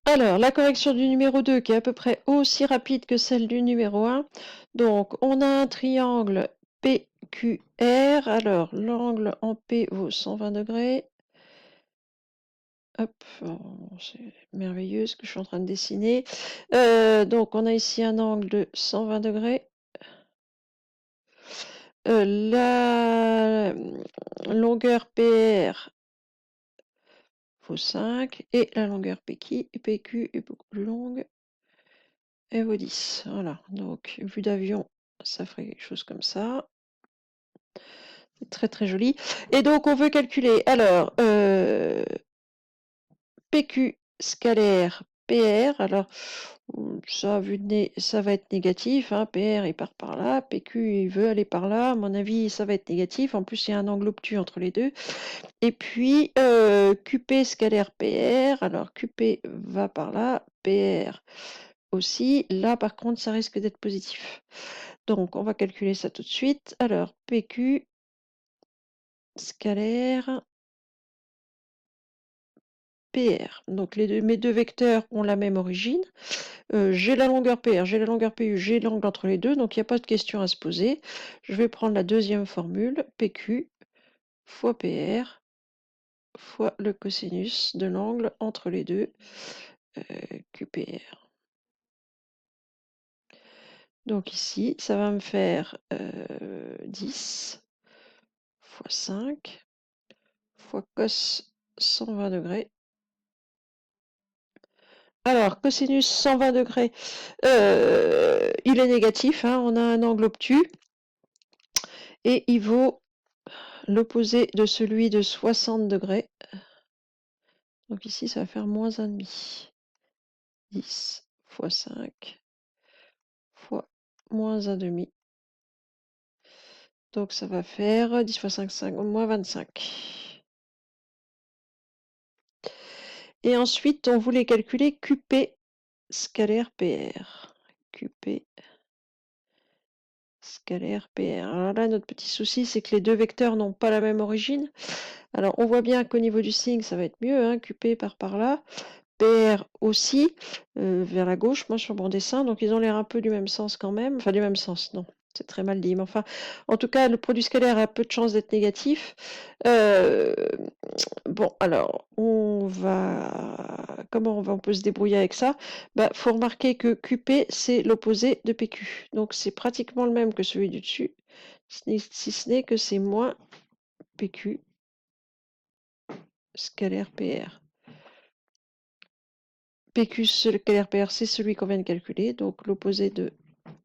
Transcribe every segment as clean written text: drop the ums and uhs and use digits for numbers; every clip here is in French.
Alors, la correction du numéro 2 qui est à peu près aussi rapide que celle du numéro 1. Donc, on a un triangle PQR. Alors, l'angle en P vaut 120 degrés. Hop, c'est merveilleux ce que je suis en train de dessiner. Donc, on a ici un angle de 120 degrés. La longueur PR vaut 5 et la longueur PQ est beaucoup plus longue. Elle vaut 10. Voilà, donc vue d'avion, ça ferait quelque chose comme ça. C'est très très joli. Et donc on veut calculer, alors, PQ scalaire PR, alors ça, vu de nez, ça va être négatif, hein, PR il part par là, PQ il veut aller par là, à mon avis ça va être négatif, en plus il y a un angle obtus entre les deux. Et puis QP scalaire PR, alors QP va par là, PR aussi, là par contre ça risque d'être positif. Donc on va calculer ça tout de suite. Alors PQ scalaire PR. Donc mes deux vecteurs ont la même origine. J'ai la longueur PR, j'ai la longueur PU, j'ai l'angle entre les deux, donc il n'y a pas de question à se poser. Je vais prendre la deuxième formule, PQ fois PR fois le cosinus de l'angle entre les deux, QPR. Donc ici, ça va me faire 10 fois 5 fois cos 120 degrés. Alors, cosinus 120 degrés, il est négatif, hein, on a un angle obtus, et il vaut l'opposé de celui de 60 degrés. Donc ici, ça va faire moins 1,5. 10 fois 5 fois moins 1,5. Donc ça va faire 10 fois 5, 5, moins 25. Et ensuite, on voulait calculer QP scalaire PR. QP scalaire PR. Alors là, notre petit souci, c'est que les deux vecteurs n'ont pas la même origine. Alors, on voit bien qu'au niveau du signe, ça va être mieux. Hein, QP part par là. PR aussi, vers la gauche, moi sur mon dessin. Donc, ils ont l'air un peu du même sens quand même. Enfin, du même sens, non. C'est très mal dit. Mais enfin, en tout cas, le produit scalaire a peu de chances d'être négatif. Bon, alors, on peut se débrouiller avec ça? Bah, faut remarquer que QP, c'est l'opposé de PQ. Donc, c'est pratiquement le même que celui du dessus, si ce n'est que c'est moins PQ scalaire PR. PQ scalaire PR, c'est celui qu'on vient de calculer. Donc, l'opposé de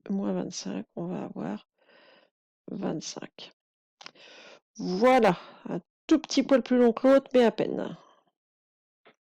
moins 25, on va avoir 25. Voilà, un tout petit poil plus long que l'autre, mais à peine.